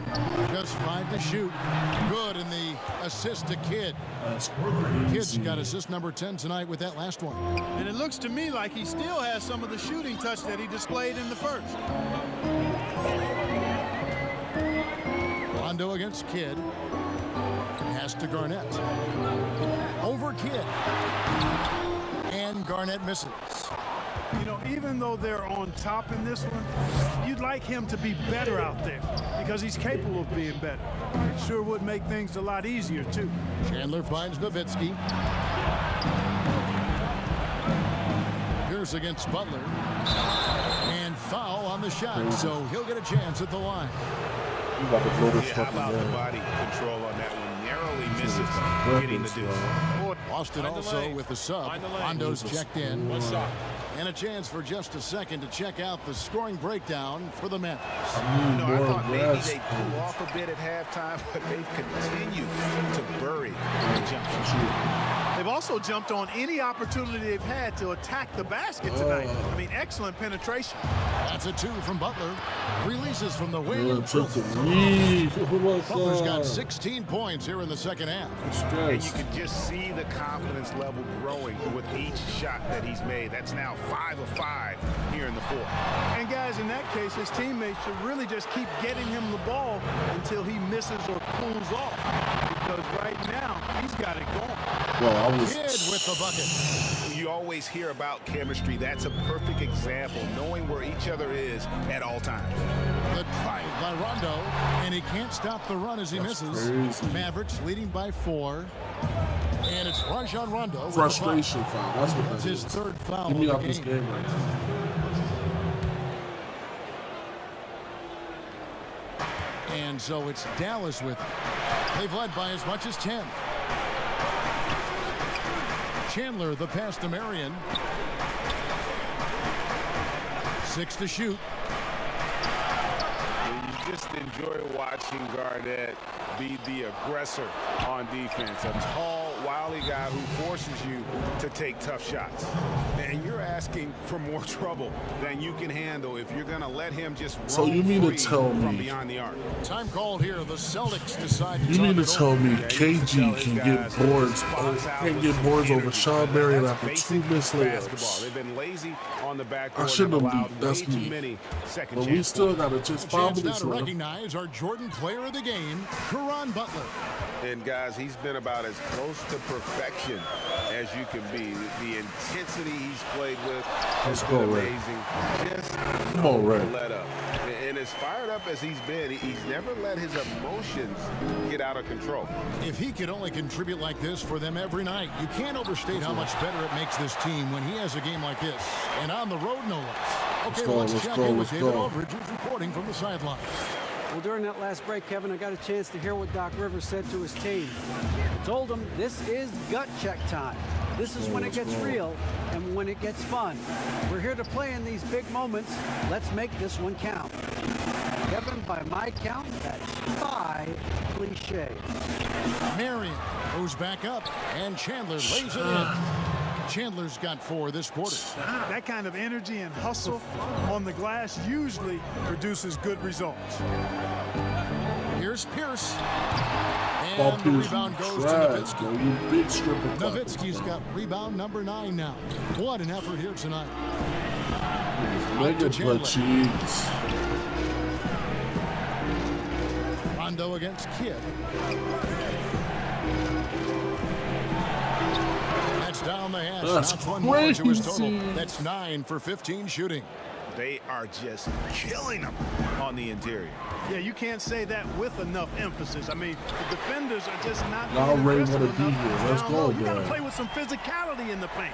S3: Just 5 to shoot. Good, and the assist to Kidd.
S1: That's
S3: Kidd's
S1: crazy.
S3: got assist number 10 tonight with that last one.
S5: And it looks to me like he still has some of the shooting touch that he displayed in the first.
S3: Rondo against Kidd. Pass to Garnett. Over Kidd. And Garnett misses.
S5: You know, even though they're on top in this one, you'd like him to be better out there because he's capable of being better. It sure would make things a lot easier, too.
S3: Chandler finds Nowitzki. Pierce against Butler. And foul on the shot, so he'll get a chance at the line.
S1: You about to blow this
S4: Yeah, how
S1: fucking
S4: about the
S1: game.
S4: body control on that one? Narrowly misses getting the deuce.
S3: Boston also with the sub. Rondo's checked in. And a chance for just a second to check out the scoring breakdown for the Mavericks.
S4: You know, I
S1: More
S4: thought maybe
S1: rest.
S4: they'd cool off a bit at halftime, but they've continued to bury the jump shot.
S5: They've also jumped on any opportunity they've had to attack the basket tonight. I mean, excellent penetration.
S3: That's a 2 from Butler. Releases from the wing.
S1: Yeah,
S3: and
S1: took
S3: drills.
S1: the lead. What's
S3: Butler's got
S1: up?
S3: 16 points here in the second half.
S4: And you
S1: Stress.
S4: can just see the confidence level growing with each shot that he's made. That's now 5 of 5 here in the fourth.
S5: And guys, in that case, his teammates should really just keep getting him the ball until he misses or cools off. Because right now, he's got it going.
S1: Well, I was.
S3: Kidd with the bucket.
S4: You always hear about chemistry. That's a perfect example, knowing where each other is at all times.
S3: The drive by Rondo, and he can't stop the run as he misses.
S1: crazy.
S3: Mavericks leading by 4. And it's Rajon Rondo. with the
S1: Frustration foul. That's what
S3: That's
S1: that
S3: his
S1: is.
S3: third foul
S1: Get me
S3: of
S1: out
S3: the
S1: this
S3: game.
S1: game right now.
S3: And so it's Dallas with it. They've led by as much as 10. Chandler, the pass to Marion. 6 to shoot.
S4: You just enjoy watching Garnett be the aggressor on defense. A tall, wily guy who forces you to take tough shots. And you're asking for more trouble than you can handle if you're going to let him just roam
S1: So you mean to
S4: free
S1: tell
S4: from
S1: me-
S4: beyond the arc.
S3: Time called here. The Celtics decide to
S1: You mean to
S3: talk it
S1: tell
S3: over.
S1: me
S4: Yeah, you used to tell
S1: KG
S4: his
S1: can
S4: guys
S1: get
S4: that
S1: boards
S4: spots
S1: or
S4: out
S1: can't
S4: with
S1: get
S4: some
S1: boards over
S4: energy.
S1: Sean Marion
S4: That's
S1: after
S4: basic
S1: 2 missed
S4: basketball.
S1: layups?
S4: They've been lazy on the
S1: I
S4: backboard
S1: shouldn't
S4: and
S1: have
S4: allowed
S1: beat. That's
S4: way too
S1: me.
S4: many second
S1: But we
S4: chances.
S1: still got it just 5
S3: Chance now
S1: minutes
S3: to
S1: left.
S3: recognize our Jordan player of the game, Caron Butler.
S4: And guys, he's been about as close to perfection as you can be. The intensity he's played with has
S1: Let's
S4: been
S1: go, Ray.
S4: amazing. Just
S1: Come on, Ray.
S4: let up. And as fired up as he's been, he's never let his emotions get out of control.
S3: If he could only contribute like this for them every night, you can't overstate how much better it makes this team when he has a game like this. And on the road, no less. Okay,
S1: go,
S3: let's
S1: let's
S3: check
S1: go,
S3: in with
S1: let's
S3: David
S1: go.
S3: Aldridge, who's reporting from the sideline.
S9: Well, during that last break, Kevin, I got a chance to hear what Doc Rivers said to his team. I told him this is gut check time. This is when it gets real and when it gets fun. We're here to play in these big moments. Let's make this one count. Kevin, by my count, that's 5 cliches.
S3: Marion goes back up, and Chandler lays it in. Chandler's got 4 this quarter.
S5: That kind of energy and hustle on the glass usually produces good results.
S3: Here's Pierce.
S1: Ball
S3: And the
S1: Pierce,
S3: rebound
S1: you
S3: goes to
S1: trash,
S3: Nowitzki.
S1: bro. You big stripper.
S3: Nowitzki's got rebound number 9 now. What an effort here tonight.
S1: Mega
S3: Chandler.
S1: butt cheeks.
S3: Rondo against Kidd. That's down the hash.
S1: That's
S3: That's one more to his total.
S1: crazy.
S3: That's 9 for 15 shooting.
S4: They are just killing them on the interior.
S5: Yeah, you can't say that with enough emphasis. I mean, the defenders are just not
S1: Now
S5: being
S1: Ray
S5: aggressive
S1: wanna be
S5: enough
S1: here. Let's
S5: down
S1: go,
S5: low. You got to
S1: man.
S5: play with some physicality in the paint.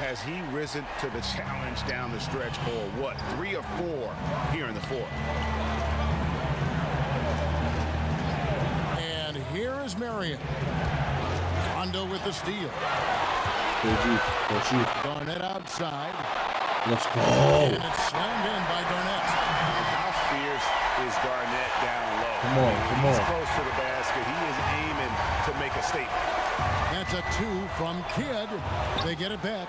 S4: Has he risen to the challenge down the stretch, or what? 3 or 4 here in the fourth.
S3: And here is Marion. Rondo with the steal.
S1: That's you.
S3: Garnett outside.
S1: Let's go.
S3: And it's slammed in by Garnett.
S4: How fierce is Garnett down low?
S1: Come on, come
S4: He's
S1: on.
S4: close to the basket. He is aiming to make a statement.
S3: That's a 2 from Kidd. They get it back.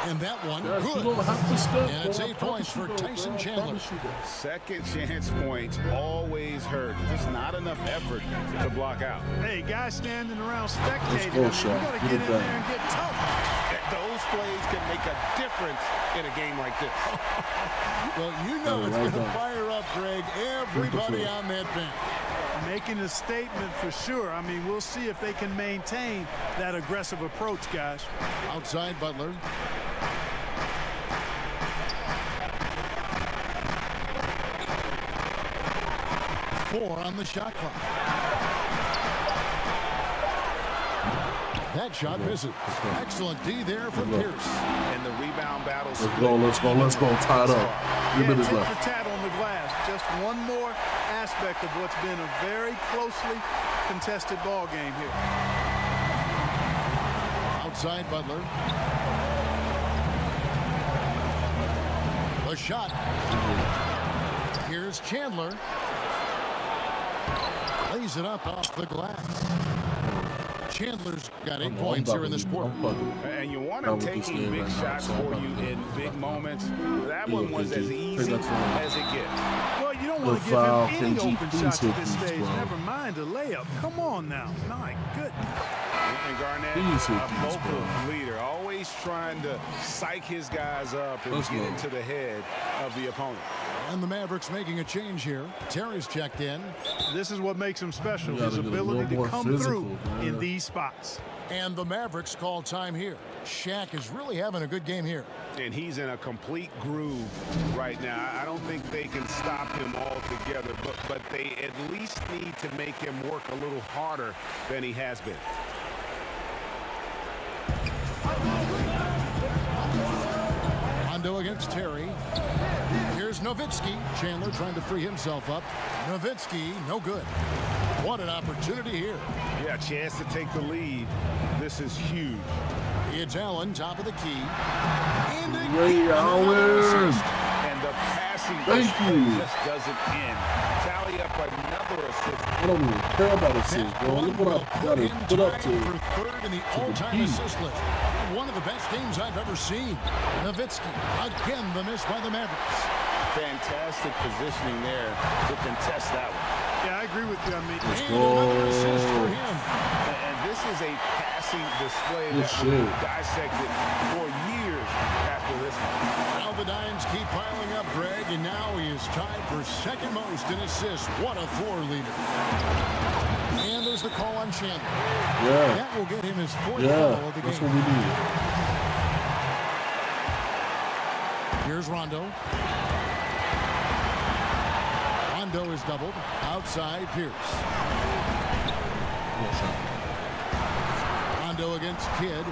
S3: And that one,
S1: Guys, you
S3: good.
S1: don't have to step.
S3: And it's
S1: bro.
S3: 8 points for
S1: Promise you,
S3: Tyson
S1: bro.
S3: Chandler.
S1: Promise you that.
S4: Second chance points always hurt. Just not enough effort to block out.
S5: Hey, guys standing around spectating.
S1: go,
S5: I mean,
S1: Sean.
S5: you got to
S1: Get
S5: get
S1: it
S5: in
S1: done.
S5: there and get tough.
S4: Those plays can make a difference in a game like this.
S3: Well, you know
S1: Yeah,
S3: it's
S1: right
S3: going to
S1: there.
S3: fire up, Greg, everybody
S1: Beautiful.
S3: on that bench.
S5: Making a statement for sure. I mean, we'll see if they can maintain that aggressive approach, guys.
S3: Outside Butler. Four on the shot clock. That shot misses. Excellent D there from
S1: Good luck.
S3: Pierce.
S4: And the rebound battle.
S1: Let's go, let's go, let's go. Tied up. 3
S5: Yeah,
S1: minutes
S5: tit
S1: left.
S5: for tat on the glass. Just one more aspect of what's been a very closely contested ball game here.
S3: Outside Butler. The shot. Here's Chandler. Lays it up off the glass. Chandler's got 8 points here in this quarter.
S4: And you want
S1: Done
S4: him
S1: with this
S4: taking
S1: game
S4: big
S1: right now,
S4: shots
S1: so I'm
S4: for
S1: done
S4: you
S1: with
S4: in big moments. That
S1: Yeah,
S4: one was
S1: KG.
S4: as
S1: Take
S4: easy
S1: that time.
S4: as it gets.
S5: Well, you don't want to
S1: Good
S5: give
S1: foul,
S5: him any
S1: KG.
S5: open
S1: Please
S5: shots
S1: hit
S5: at this
S1: these,
S5: stage.
S1: bro.
S5: Never mind a layup. Come on now. My goodness.
S4: And Garnett,
S1: Please hit
S4: a
S1: these,
S4: vocal
S1: bro.
S4: leader, always trying to psych his guys up and
S1: Let's
S4: get
S1: go.
S4: into the head of the opponent.
S3: And the Mavericks making a change here. Terry's checked in.
S5: This is what makes him special,
S1: You gotta
S5: his
S1: get a
S5: ability
S1: little
S5: to
S1: more
S5: come
S1: physical,
S5: through
S1: man.
S5: in these spots.
S3: And the Mavericks call time here. Shaq is really having a good game here.
S4: And he's in a complete groove right now. I don't think they can stop him altogether, but they at least need to make him work a little harder than he has been.
S3: Rondo against Terry. Here's Nowitzki. Chandler trying to free himself up. Nowitzki, no good. What an opportunity here.
S4: Yeah, chance to take the lead. This is huge.
S3: It's Allen, top of the key. And
S1: Ray Allen.
S4: And the passing
S1: Thank
S4: display
S1: you.
S4: just doesn't end. Tally up another assist.
S1: I don't even care about assists, bro. Look what I got to put up to.
S3: for third in the all-time
S1: key.
S3: assist list. One of the best games I've ever seen. Nowitzki, again the miss by the Mavericks.
S4: Fantastic positioning there to contest that one.
S5: Yeah, I agree with you. I mean,
S3: And another assist for him.
S4: And this is a passing display
S1: Good
S4: that
S1: shit.
S4: will be dissected for years after this one.
S3: Now the Dimes keep piling up, Greg, and now he is tied for second most in assists. What a floor leader. And there's the call on Chandler.
S1: Yeah.
S3: That will get him his fourth
S1: Yeah.
S3: foul of the
S1: That's
S3: game.
S1: what we need.
S3: Here's Rondo. Rondo is doubled. Outside Pierce. Rondo against Kidd.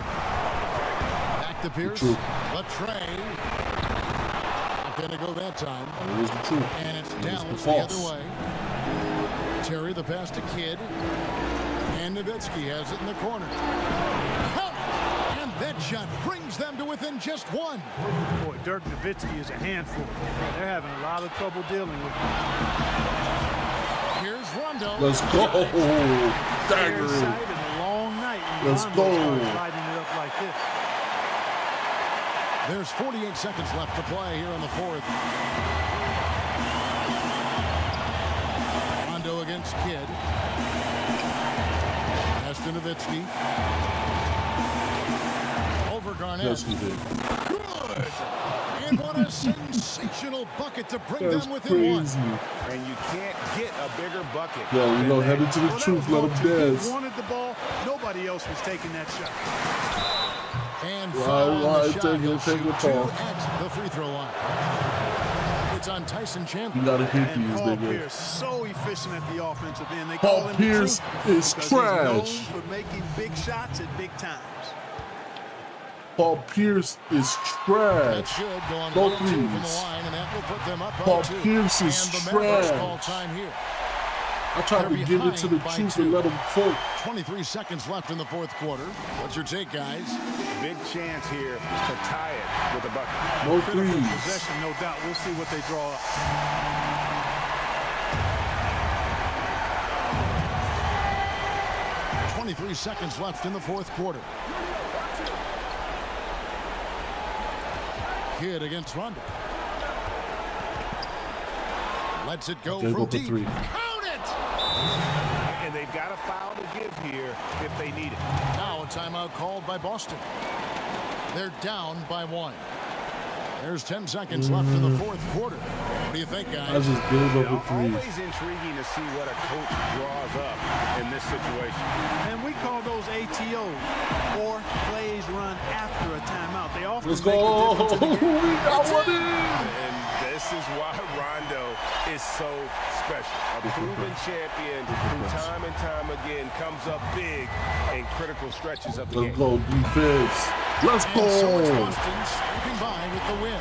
S3: Back to Pierce.
S1: truth.
S3: Latrey. Not going to go that time.
S1: It was the truth.
S3: And it's
S1: It was
S3: down
S1: the
S3: the other
S1: false.
S3: way. Terry the pass to Kidd. And Nowitzki has it in the corner. And that shot brings them to within just one.
S5: boy, Dirk Nowitzki is a handful. They're having a lot of trouble dealing with him.
S3: Here's Rondo.
S1: Let's go.
S5: Clear
S1: Dagger.
S5: sight and a long night when
S1: Let's
S5: Rondo
S1: go.
S5: starts lighting it up like this.
S3: There's 48 seconds left to play here in the fourth. Rondo against Kidd. Pass to Nowitzki. Over Garnett.
S1: Yes, we did.
S3: Good! And what a sensational bucket to bring
S1: That's
S3: them within
S1: crazy.
S3: one.
S4: And you can't get a bigger bucket.
S1: Yo, you
S4: than
S1: know,
S4: that.
S1: headed to the
S5: Well, that
S1: truth,
S5: was
S1: let
S5: low
S1: him
S5: too. He
S1: dance.
S5: wanted the ball. Nobody else was taking that shot.
S3: And
S1: Right,
S3: foul on
S1: right,
S3: the shot.
S1: take it,
S3: He'll
S1: take
S3: shoot
S1: it,
S3: two
S1: Paul.
S3: at the free throw line. It's on Tyson Chandler.
S1: You gotta hit
S5: And
S1: these
S5: Paul
S1: niggas.
S5: Pierce, so efficient at the offensive end. They
S1: Paul
S5: call him
S1: Pierce
S5: the truth
S1: is
S5: because
S1: trash.
S5: He's known for making big shots at big times.
S1: Paul Pierce is
S3: That's
S1: trash.
S3: good. Going
S1: No
S3: 1-2 from the
S1: threes.
S3: line, and that will put them up
S1: Paul
S3: 0-2.
S1: Pierce is
S3: and the Mariners
S1: trash.
S3: call time here.
S1: I tried to
S3: They're
S1: give it to the
S3: behind by
S1: truth
S3: 2.
S1: and let him cook.
S3: 23 seconds left in the fourth quarter. What's your take, guys?
S4: Big chance here to tie it with a bucket.
S1: No
S5: Critical
S1: threes.
S5: possession, no doubt. We'll see what they draw up.
S3: 23 seconds left in the fourth quarter. Kidd against Rondo. Lets it go
S1: Gave
S3: from
S1: up a
S3: deep.
S1: three.
S3: Count it!
S6: And they've got a foul to give here if they need it.
S3: Now a timeout called by Boston. They're down by 1. There's 10 seconds left in the fourth quarter. What do you think,
S1: I
S3: guys?
S1: just gave up a three.
S4: Always intriguing to see what a coach draws up in this situation.
S5: And we call those ATOs, or plays run after a timeout. They often
S1: Let's
S5: make
S1: go.
S5: the difference in the game.
S1: We got one in.
S6: And this is why Rondo is so special. A proven champion who time and time again comes up big in critical stretches of the
S1: Let's
S6: game.
S1: go, defense. Let's
S3: And so it's
S1: go.
S3: Boston scraping by with the win.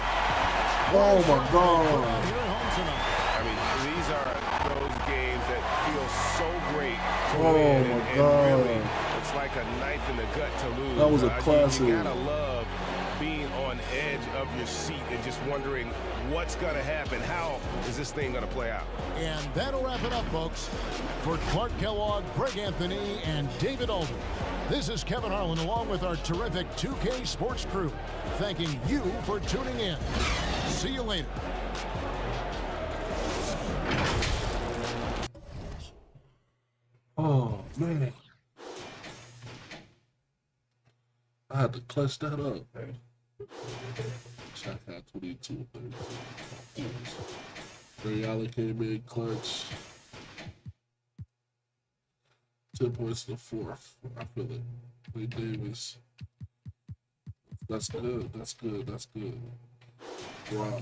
S1: Oh, my
S3: Out
S1: God.
S3: here at home tonight.
S6: I mean, these are those games that feel so great to
S1: Oh,
S6: win.
S1: my
S6: And
S1: God.
S6: really, it's like a knife in the gut to lose.
S1: That was a classic.
S6: You gotta love being on edge of your seat and just wondering what's going to happen. How is this thing going to play out?
S3: And that'll wrap it up, folks. For Clark Kellogg, Greg Anthony, and David Alden, this is Kevin Harlan along with our terrific 2K Sports crew, thanking you for tuning in. See you later.
S1: Oh, man. I had to clutch that up. Shot had 22. Ray Allen came in clutch. 10 points in the fourth. I feel it. Ray Davis. That's good. That's good. That's good. Rob,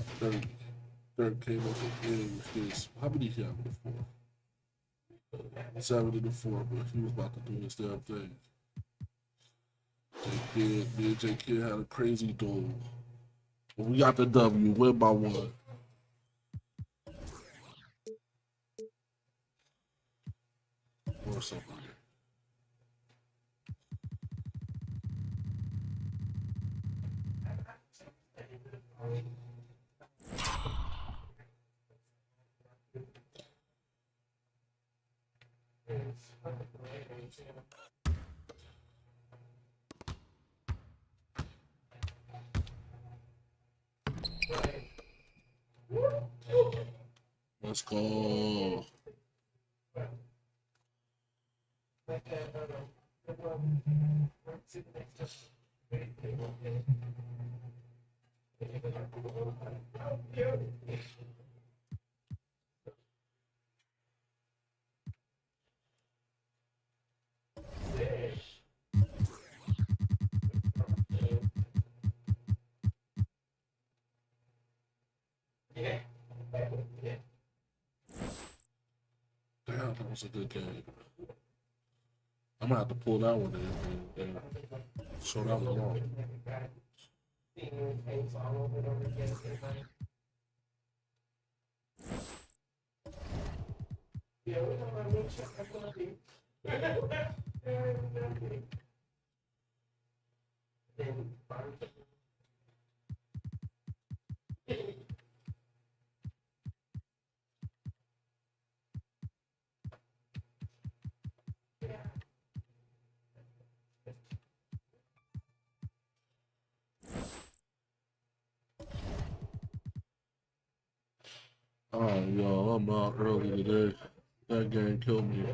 S1: Dirk came up at the end with his. How many he have in the fourth? 7 in the fourth, but he was about to do his damn thing. Me and J Kid had a crazy duel. But we got the W, win by 1. Or something. Let's go. Damn, that was a good game. I'm gonna have to pull that one in and show that one off. Oh, yo, I'm out early today. That game killed me.